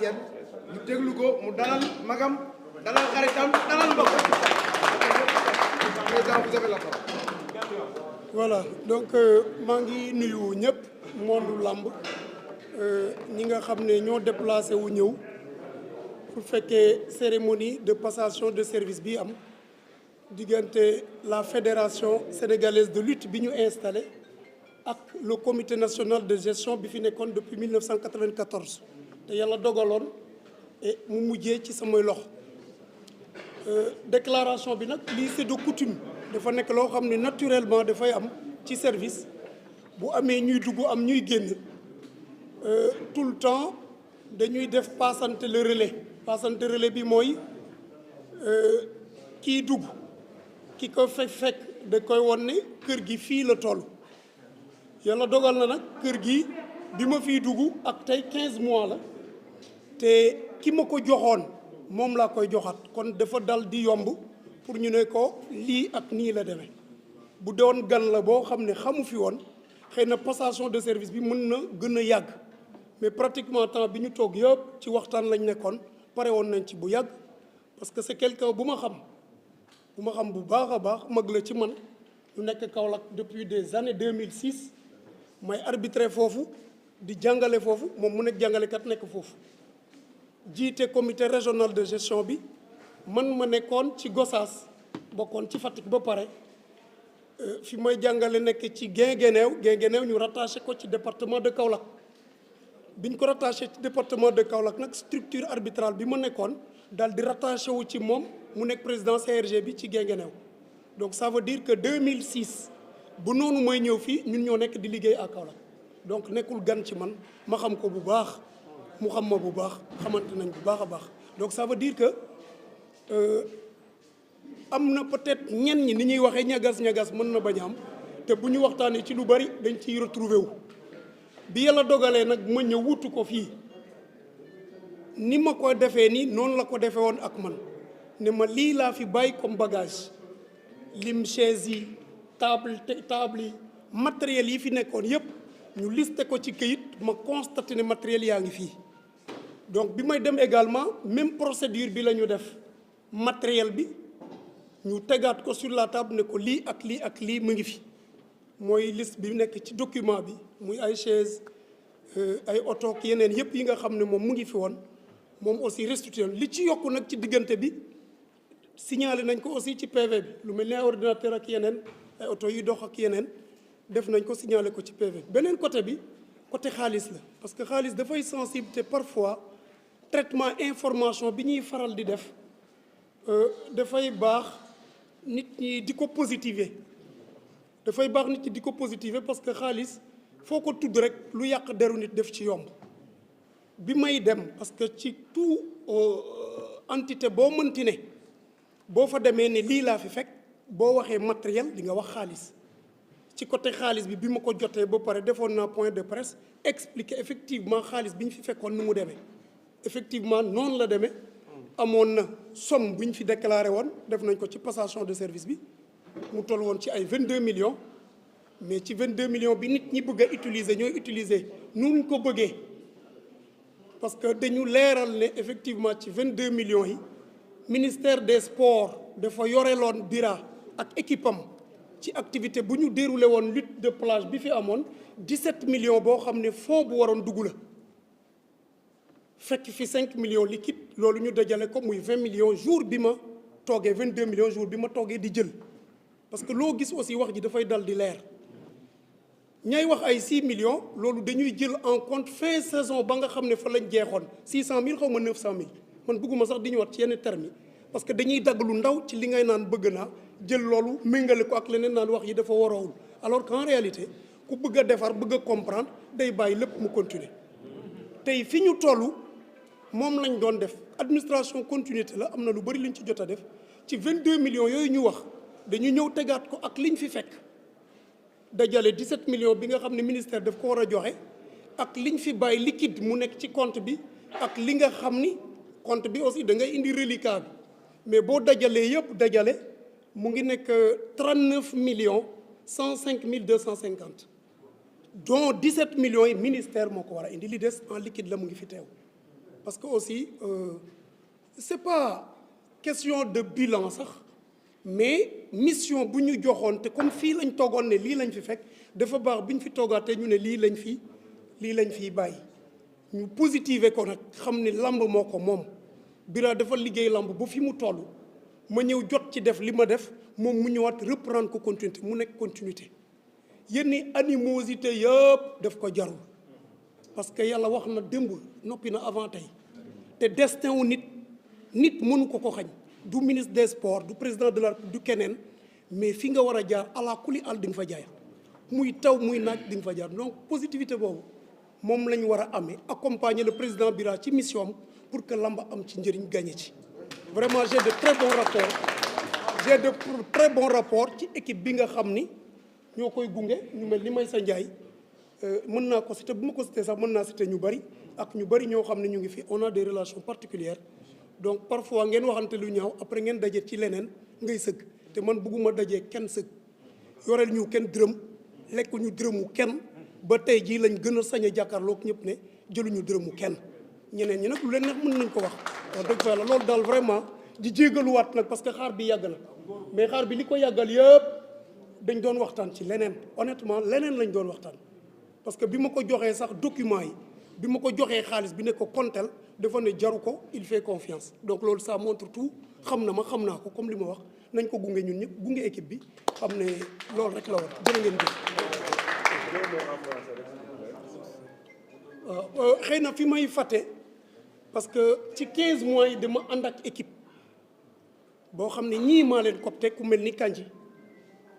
Diène ñu déglu ko mu dalal magam dalal xaritam dalal mbokkam. Président, vous avez la parole. Voilà, donc maa ngi nuyu ñëpp monde làmb ñi nga xam ne ñoo déplacé wu ñëw pour fekkee cérémonie de passation de service bi am diggante la fédération sénégalaise de lutte bi ñu installé ak le comité national de gestion bi fi nekkoon depuis 1994 te yàlla dogaloon et mu mujjee ci samay loxo déclaration bi nag lii c'est de coutume dafa nekk loo xam ne naturellement dafay am ci service bu amee ñuy dugg am ñuy génn tout le temps dañuy def passante le relais bi mooy kii dugg ki ko fekk da koy won ne kër gi fii la toll yàlla dogal na nag kër gi bi ma fiy dugg ak tey 15 mois la te ki ma ko joxoon moom laa koy joxaat kon dafa dal di yomb pour ñu ne ko lii ak nii la demee bu doon gan la boo xam ne xamu fi woon xëy na passation de service bi mën na gën a yàgg mais pratiquement temps bi ñu toog yëpp ci waxtaan lañ nekkoon pare woon nañ ci bu yàgg parce que c'est quelqu'un bu ma xam bu baax a baax mag la ci man ñu nekk Kaolack depuis des années 2006 may arbitré foofu di jàngale foofu moom mu nekk jàngalekat nekk foofu jiite comité régional de gestion bi man ma nekkoon ci Gossas bokkoon ci Fatick ba pare fi may jàngale nekk ci Guinguinéo ñu rattaché ko ci département de Kaolack biñ ko rattaché ci département de Kaolack nag structure arbitrale bi ma nekkoon daal di rattaché wu ci moom mu nekk président CRG bi ci Guinguinéo donc ça veut dire que 2006 bu noonu mooy ñëw fii ñun ñoo nekk di liggéey à Kaolack donc nekkul gan ci man ma xam ko bu baax mu xam ma bu baax xamante nañ bu baax a baax donc ça veut dire que am na peut-être ñenn ñi ni ñuy waxee ñagas mën na bañ a am te bu ñu waxtaanee ci lu bari dañ ciy retrouver wu bi yàlla dogalee nag ma ñëw wutu ko fii ni ma ko defee nii noonu la ko defee woon ak man ne ma lii laa fi bàyyi comme bagage lim chaise yi table yi matériel yi fi nekkoon yépp ñu listé ko ci këyit ma constaté ne matériel yaa ngi fii donc bi may dem également même procédure bi la ñu def matériel bi ñu tegaat ko sur la table ne ko lii ak lii mu ngi fi mooy liste bi nekk ci document bi muy ay chaise ay oto ak yeneen yëpp yi nga xam ne moom mu ngi fi woon moom aussi restitué li ci yokku nag ci diggante bi signalé nañ ko aussi ci PV bi lu mel ne ay ordinateur ak yeneen ay oto yu dox ak yeneen def nañ ko signalé ko ci PV beneen côté bi côté xaalis la parce que xaalis dafay sensible te parfois traitement information bi ñuy faral di def dafay baax nit ñi di ko positiver parce que xaalis foo ko tudd rek lu yàq deru nit def ci yomb bi may dem parce que ci tout entité boo mënti ne boo fa demee ne lii laa fi fekk boo waxee matériel di nga wax xaalis ci côté xaalis bi ma ko jotee ba pare defoon naa point de presse expliquer effectivement xaalis bi ñu fi fekkoon ni mu demee effectivement noonu la demee amoon na somme bu ñu fi déclaré woon def nañ ko ci passation de service bi mu toll woon ci ay 22 millions mais ci 22 millions bi nit ñi bëgg a utiliser ñooy utiliser nu ñu ko bëggee parce que dañu leeral ne effectivement ci 22 millions yi ministère des sports dafa yoreloon bira ak équipe am ci activité bu ñu déroulé woon lutte de plage bi fi amoon 17 millions boo xam ne fonds bu waroon dugg la fekk fi 5 millions liquide loolu ñu dajale ko muy 20 millions jour bi ma toogee 22 millions jour bi ma toogee di jël parce que loo gis aussi wax ji dafay dal di leer ñay wax ay 6 millions loolu dañuy jël en compte fin saison ba nga xam ne fa lañ jeexoon 600000 xaw ma 900000 man bëgguma sax di ñëwaat ci yenn termes yi parce que dañuy dagg lu ndaw ci li ngay naan bëgg naa jël loolu méngale ko ak leneen naan wax yi dafa waroowul alors qu'en réalité ku bëgg a defar bëgg a comprendre day bàyyi lépp mu continuer tey fi ñu toll moom lañ doon def administration continuité la am na lu bari luñ ci jot a def ci 22 millions yooyu ñu wax dañu ñëw tegaat ko ak liñ fi fekk dajale 17 millions bi nga xam ne ministère daf ko war a joxe ak liñ fi bàyyi liquide mu nekk ci compte bi ak li nga xam ni compte bi aussi da ngay indi reliquat bi mais boo dajalee yëpp dajale mu ngi nekk 39 millions 105 mille 250 dont 17 millions yi ministère moo ko war a indi li des en liquide la mu ngi fi teew parce que aussi c'est pas question de bilan sax mais mission bu ñu joxoon te comme fii lañ toogoon ne lii lañ fi fekk dafa baax bi ñu fi toogaatee ñu ne lii lañ fiy bàyyi ñu positiver ko nag xam ne lamb moo ko moom Bira dafa liggéey lamb ba fi mu toll ma ñëw jot ci def li ma def moom mu ñëwaat reprendre ko continuité mu nekk continuité yenn animosité yëpp daf ko jarul parce que yàlla wax na démb noppi na avant tey te destin wu nit mënu ko xañ du ministre des sports du président de la République du keneen mais fi nga war a jaar ala kuli al di nga fa jaay muy taw muy naaj di nga fa jaar donc positivité boobu moom la ñu war a amee accompagner le président Bira ci mission am pour que lamba am ci njëriñ gagné ci vraiment j'ai de très bons rapports ci équipe bi nga xam ni ñoo koy gunge ñu mel ni Maysa Ndiaye mën naa ko citer bu ma ko citer sax mën naa citer ñu bari ak ñu bari ñoo xam ne ñu ngi fi on a des relations particulières donc parfois ngeen waxante lu ñaaw après ngeen daje ci leneen ngay sëgg te man bëgguma dajee kenn sëgg yoreel ñu kenn dërëm lekk ñu dërëmu kenn ba tey jii lañ gën a sañ a jàkkaarloog ñëpp ne jëluñu dërëmu kenn ñeneen ñi nag lu leen neex mën nañ ko wax dëgg fa la loolu daal vraiment di jégaluwaat nag parce que xaar bi yàgg na mais xaar bi li ko yàggal yëpp dañ doon waxtaan ci leneen honnêtement leneen lañ doon waxtaan parce que bi ma ko joxee sax document yi bi ma ko joxee xaalis bi ne ko kontel dafa ne jaru ko il fait confiance donc loolu ça montre tout xam na ma xam naa ko comme li ma wax nañ ko gunge ñun ñëpp gunge équipe bi xam ne loolu rek la war jërë ngeen jëf. waaw xëy na fi may fàtte parce que ci 15 mois yi dama ànd ak équipe boo xam ne ñii maa leen copte ku mel ni Kandji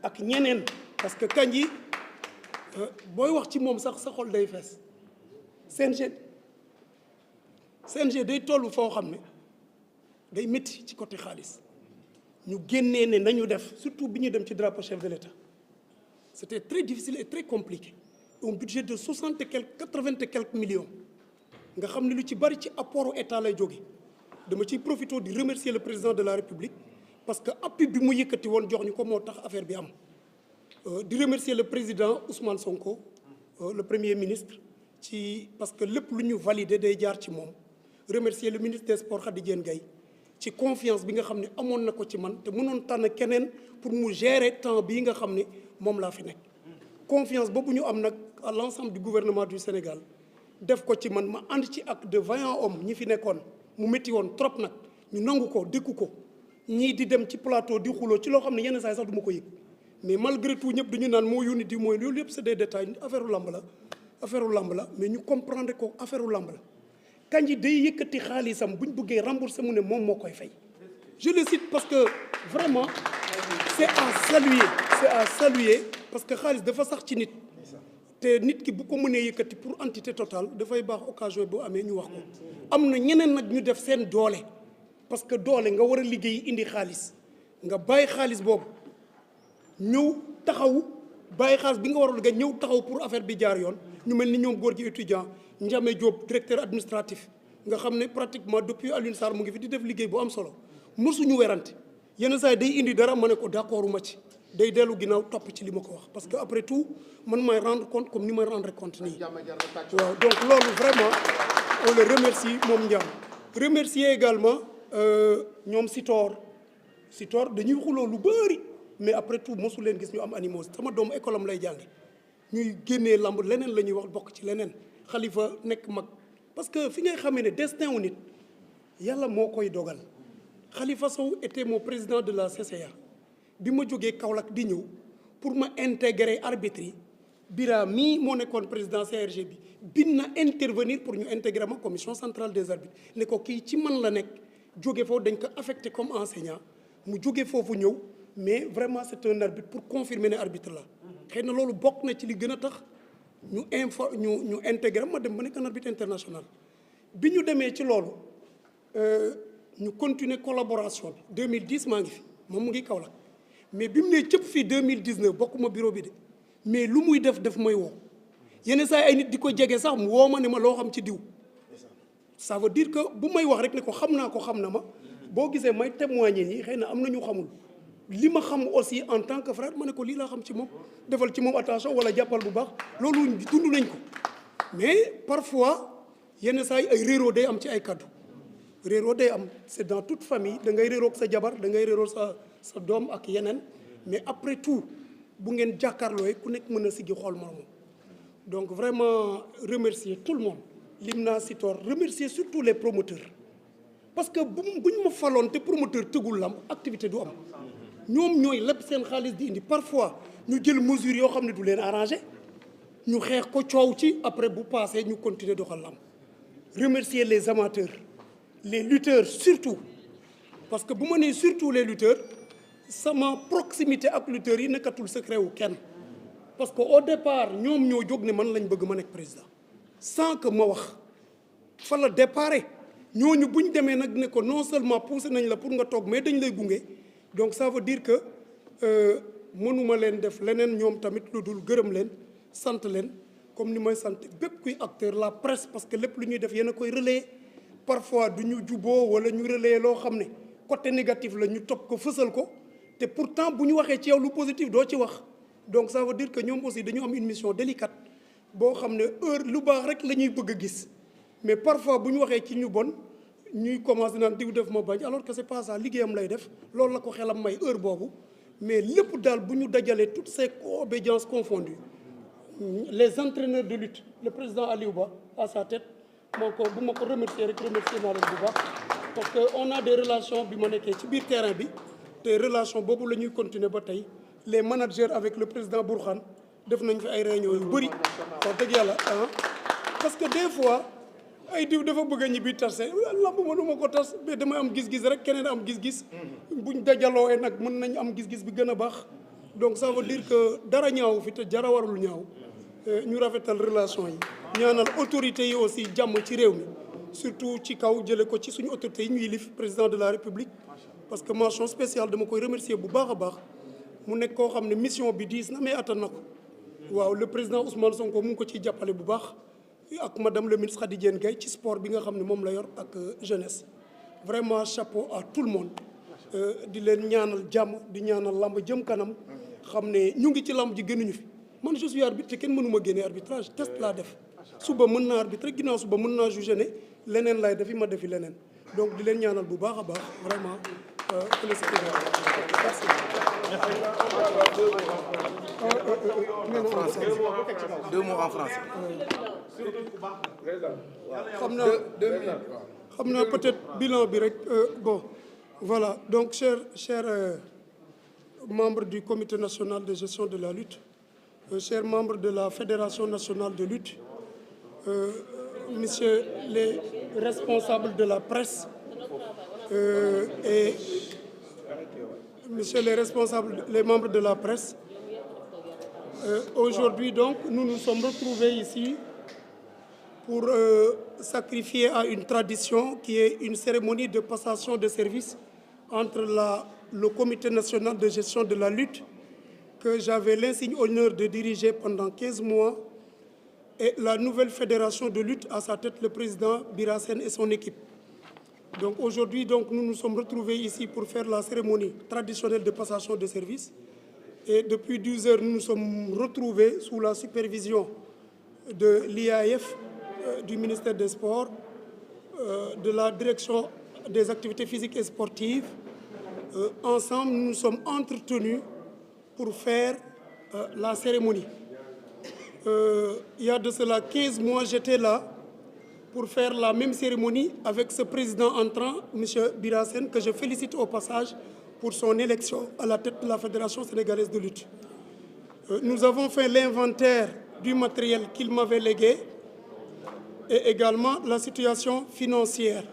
ak ñeneen parce que Kandji booy wax ci moom sax sa xol day fees CNG day toll foo xam ne day métti ci côté xaalis ñu génnee ne nañu def surtout bi ñu dem ci drapeau chef de l'État c'était très difficile et très compliqué un budget de 60 et quelques 80 et quelques millions nga xam ne lu ci bari ci apportu état lay jóge dama ciy profité di remercier le président de la République parce que appui bi mu yëkkati woon jox ñu ko moo tax affaire bi am di remercier le président Ousmane Sonko le premier ministre ci parce que lépp lu ñu validé day jaar ci moom remercier le ministre des sports Khady Diène Gaye ci confiance bi nga xam ne amoon na ko ci man te mënoon tànn keneen pour mu gérer temps bii nga xam ne moom laa fi nekk confiance boobu ñu am nag à l'ensemble du gouvernement du Sénégal def ko ci man ma ànd ci ak de vaillants hommes ñi fi nekkoon mu métti woon trop nag ñu nangu ko dékku ko ñii di dem ci plateau di xuloo ci loo xam ne yenn saa yi sax du ma ko yëg mais malgré tout ñëpp dañu naan moo yónni di mooy loolu yëpp c'est des détails affaire u lamb la mais ñu comprendre ko affaire u lamb la Kandji day yëkkati xaalisam bu ñu bëggee rembourser mu ne moom moo koy fay je le cite parce que vraiment c'est à saluer parce que xaalis dafa sax ci nit te nit ki bu ko mënee yëkkati pour entité totale dafay baax occasion bu amee ñu wax ko am na ñeneen nag ñu def seen doole parce que doole nga war a liggéey indi xaalis nga bàyyi xaalis boobu ñëw taxaw bàyyi xaalis bi nga waroon nga ñëw taxaw pour affaire bi jaar yoon ñu mel ni ñoom góor gi étudiant Ndiame Diop directeur administratif nga xam ne pratiquement depuis Alioune Sarr mu ngi fi di def liggéey bu am solo mosuñu werante yenn saa yi day indi dara ma ne ko d'accord ma ci day dellu ginnaaw topp ci li ma ko wax parce que après tout man may rendre compte comme ni may rendre compte nii waaw donc loolu vraiment on le remercie moom Ndiame remercier également ñoom Sitor dañuy xuloo lu bëri mais après tout mosu leen gis ñu am animosité sama doomu école am lay jànge ñuy génnee lamb leneen la ñuy wax bokk ci leneen Khalifa nekk mag parce que fi ngay xamee ne destin wu nit yàlla moo koy dogal Khalifa Sow était mon président de la CCA bi ma jógee Kaolack di ñëw pour ma intégrer arbitre yi Bira mii moo nekkoon président CRG bi bin na intervenir pour ñu intégrer ma commission centrale des arbitres ne ko kii ci man la nekk jóge foofu dañ ko affecté comme enseignant mu jóge foofu ñëw mais vraiment c'est un arbitre pour confirmer ne arbitre la xëy na loolu bokk na ci li gën a tax ñu intégré ma dem ba nekk un arbitre international bi ñu demee ci loolu ñu continuer collaboration bi 2010 maa ngi fi moom mu ngi Kaolack mais bi mu nee cëpp fii 2019 bokkuma bureau bi de mais lu muy def may woo yenn saa ay nit di ko jege sax mu woo ma ne ma loo xam ci diw ça veut dire que bu may wax rek ne ko xam na ma boo gisee may témoigner ñi xëy na am na ñu xamul li ma xam aussi en tant que frère ma ne ko lii laa xam ci moom defal ci moom attention wala jàppal bu baax loolu dund nañ ko mais parfois yenn saa yi ay réeroo day am ci ay kaddu réeroo day am c'est dans toute famille da ngay réeroo ak sa jabar da ngay réeroo sa doom ak yeneen mais après tout bu ngeen jàkkaarlooy ku nekk mën a siggi xool moromam donc vraiment remercier tout le monde lim naa si toor remercier surtout les promoteurs parce que buñ ma faloon te promoteur tëggul lamb activité du am ñoom ñooy lépp seen xaalis di indi parfois ñu jël mesure yoo xam ne du leen arrangé ñu xeex ko coow ci après bu passé ñu continuer doxal lamb remercier les amateurs les lutteurs surtout parce que bu ma nee surtout les lutteurs sama proximité ak lutteurs yi nekkatul secret wu kenn parce que au départ ñoom ñoo jóg ne man lañ bëgg ma nekk président sans que ma wax fa la déparé ñooñu bu ñu demee nag ne ko non seulement poussé nañ la pour nga toog mais dañ lay gunge donc ça veut dire que mënuma leen def leneen ñoom tamit lu dul gërëm leen sant leen comme ni may sant bépp kuy acteur la presse parce que lépp lu ñuy def yéen a koy relayer parfois du ñu juboo wala ñu relayer loo xam ne côté négatif la ñu topp ko fësal ko te pourtant bu ñu waxee ci yow lu positif doo ci wax donc ça veut dire que ñoom aussi dañu am une mission délicate boo xam ne heure lu baax rek la ñuy bëgg a gis mais parfois bu ñu waxee ci ñu bon ñuy commencé naan diw def ma bañ alors que c'est pas ça liggéeyam lay def loolu la ko xelam may heure boobu mais lépp daal bu ñu dajalee toutes ces obédiences confondues les entraîneurs de lutte le président Aliou Ba à sa tête moo ko bu ma ko remercier rek remercier naa leen bu baax parce que on a des relations bi ma nekkee ci biir terrain bi te relation boobu la ñuy continuer ba tey les managers avec le président Bourkhane def nañ fi ay réunions yu bëri wax dëgg yàlla parce que des fois ay diw dafa bëgg a ñibbi tase lamb mënuma ko tas mais damay am gis-gis rek keneen am gis-gis buñ dajaloo nag mën nañ am gis-gis bi gën a baax donc ça veut dire que dara ñaaw fi te jara warul ñaaw ñu rafetal relation yi ñaanal autorités yi aussi jàmm ci réew mi surtout ci kaw jële ko ci suñu autorités yi ñu yilif président de la république parce que mention spéciale dama koy remercier bu baax a baax mu nekk koo xam ne mission bi diis na mais attan na ko waaw le président Ousmane Sonko mu ngi ko ciy jàppale bu baax ak madame le ministre Khady Diène Gaye ci sport bi nga xam ne moom la yor ak jeunesse vraiment chapeau à tout le monde di leen ñaanal jàmm di ñaanal lamb jëm kanam xam ne ñu ngi ci lamb ji gënuñu fi man je suis arbitre te kenn mënuma génne arbitrage test laa def suba mën naa arbitre ginnaaw suba mën naa juger ne leneen laay defi ma defi leneen donc di leen ñaanal bu baax a baax vraiment félicité merci. Deux mots en français. xam naa peut-être bilan bi rek bon voilà donc chers membres du comité national de gestion de la lutte chers membres de la fédération nationale de lutte messieurs les responsables de la presse et messieurs les responsables les membres de la presse aujourd'hui donc nous nous sommes retrouvés ici pour sacrifier à une tradition qui est une cérémonie de passation de service entre le comité national de gestion de la lutte que j'avais l'insigne honneur de diriger pendant 15 mois et la nouvelle fédération de lutte à sa tête le président Bira Sène et son équipe. Donc aujourd'hui donc nous nous sommes retrouvés ici pour faire la cérémonie traditionnelle de passation de service et depuis 12 heures nous nous sommes retrouvés sous la supervision de l'IAAF, du ministère des Sports, de la direction des activités physiques et sportives. Ensemble nous nous sommes entretenus pour faire la cérémonie. Il y a de cela 15 mois j'étais là pour faire la même cérémonie avec ce président entrant, M. Bira Sène, que je félicite au passage pour son élection à la tête de la Fédération sénégalaise de lutte. Nous avons fait l'inventaire du matériel qu'il m'avait légué et également la situation financière.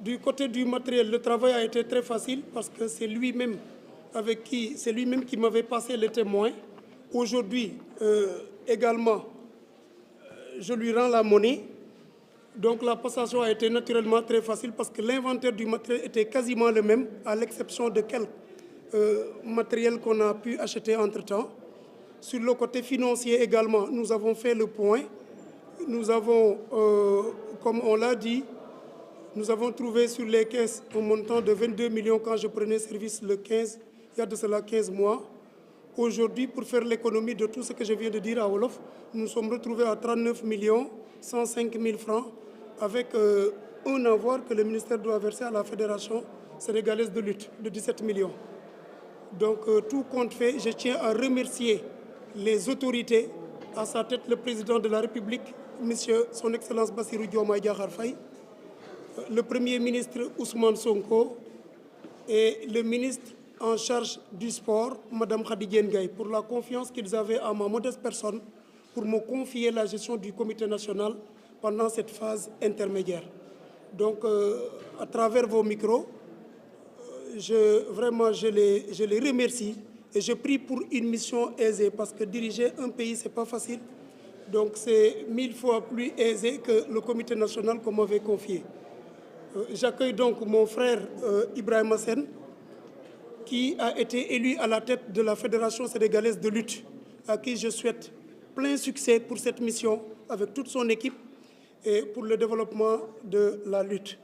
Du côté du matériel, le travail a été très facile parce que c'est lui-même qui m'avait passé les témoins. Aujourd'hui, également, je lui rends la monnaie. Donc la passation a été naturellement très facile parce que l'inventaire du matériel était quasiment le même, à l'exception de quelques matériels qu'on a pu acheter entre-temps. Sur le côté financier également, nous avons fait le point. Nous avons, comme on l'a dit, nous avons trouvé sur les caisses un montant de 22 millions quand je prenais service le 15, il y a de cela 15 mois. Aujourd'hui, pour faire l'économie de tout ce que je viens de dire à Wolof, nous nous sommes retrouvés à 39 105 000 francs avec un avoir que le ministère doit verser à la Fédération sénégalaise de lutte de 17 millions. Donc tout compte fait, je tiens à remercier les autorités, à sa tête le président de la République, monsieur son Excellence Bassirou Diomaye Diakhar Faye, le Premier ministre Ousmane Sonko et le ministre en charge du sport, Madame Khady Diène Gaye, pour la confiance qu'ils avaient en ma modeste personne pour me confier la gestion du comité national pendant cette phase intermédiaire. Donc, à travers vos micros, je les remercie et je prie pour une mission aisée parce que diriger un pays, ce n'est pas facile. Donc, c'est 1000 fois plus aisé que le comité national qu'on m'avait confié. J'accueille donc mon frère Ibrahima Sène, qui a été élu à la tête de la Fédération sénégalaise de lutte, à qui je souhaite plein succès pour cette mission avec toute son équipe et pour le développement de la lutte.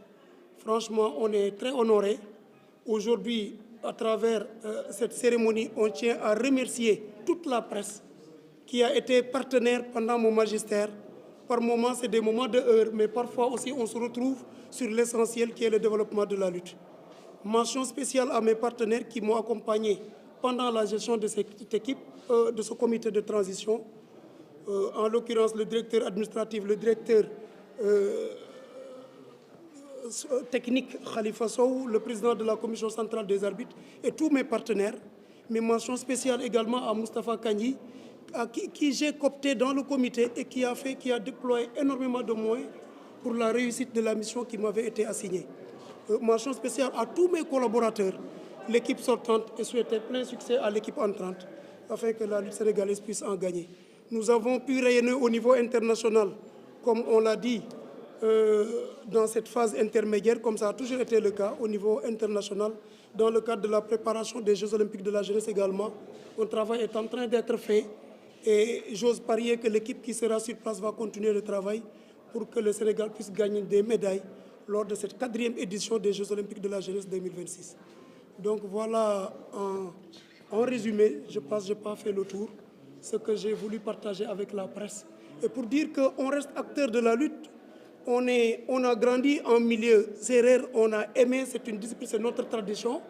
Franchement, on est très honorés. Aujourd'hui, à travers cette cérémonie, on tient à remercier toute la presse qui a été partenaire pendant mon magistère. Par moments, c'est des moments de heurts, mais parfois aussi, on se retrouve sur l'essentiel qui est le développement de la lutte. Mention spéciale à mes partenaires qui m'ont accompagné pendant la gestion de cette équipe, de ce comité de transition. En l'occurrence, le directeur administratif, le directeur technique Khalifa Sow, le président de la commission centrale des arbitres et tous mes partenaires. Mes mentions spéciales également à Moustapha Kandji, à qui j'ai coopté dans le comité et qui a déployé énormément de moyens pour la réussite de la mission qui m'avait été assignée. Mention spéciale à tous mes collaborateurs, l'équipe sortante, et souhaiter plein succès à l'équipe entrante afin que la lutte sénégalaise puisse en gagner. Nous avons pu rayonner au niveau international, comme on l'a dit, dans cette phase intermédiaire, comme ça a toujours été le cas au niveau international, dans le cadre de la préparation des Jeux olympiques de la jeunesse également. Un travail est en train d'être fait et j'ose parier que l'équipe qui sera sur place va continuer le travail pour que le Sénégal puisse gagner des médailles lors de cette 4e édition des Jeux olympiques de la jeunesse 2026. Donc voilà, en résumé, je pense que je n'ai pas fait le tour, ce que j'ai voulu partager avec la presse. Et pour dire qu'on reste acteur de la lutte, on a grandi en milieu sérère, on a aimé, c'est une discipline, c'est notre tradition.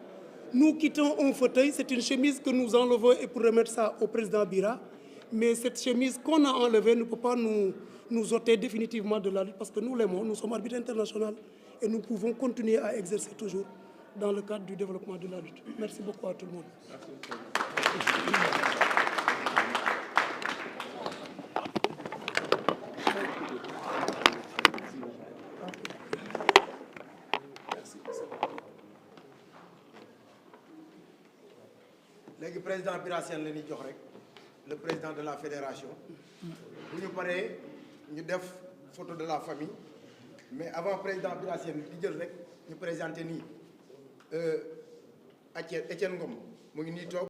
Nous quittons un fauteuil, c'est une chemise que nous enlevons et pour remettre ça au président Bira. Mais cette chemise qu'on a enlevée ne peut pas nous ôter définitivement de la lutte parce que nous l'aimons, nous sommes arbitres internationaux et nous pouvons continuer à exercer toujours dans le cadre du développement de la lutte. Merci beaucoup à tout le monde. Le président Bira Sène la ñuy jox rek le président de la fédération bu ñu paree ñu def photo de la famille mais avant président Bira Sène di jël rek ñu présenté nii Etienne Ngom mu ngi nii toog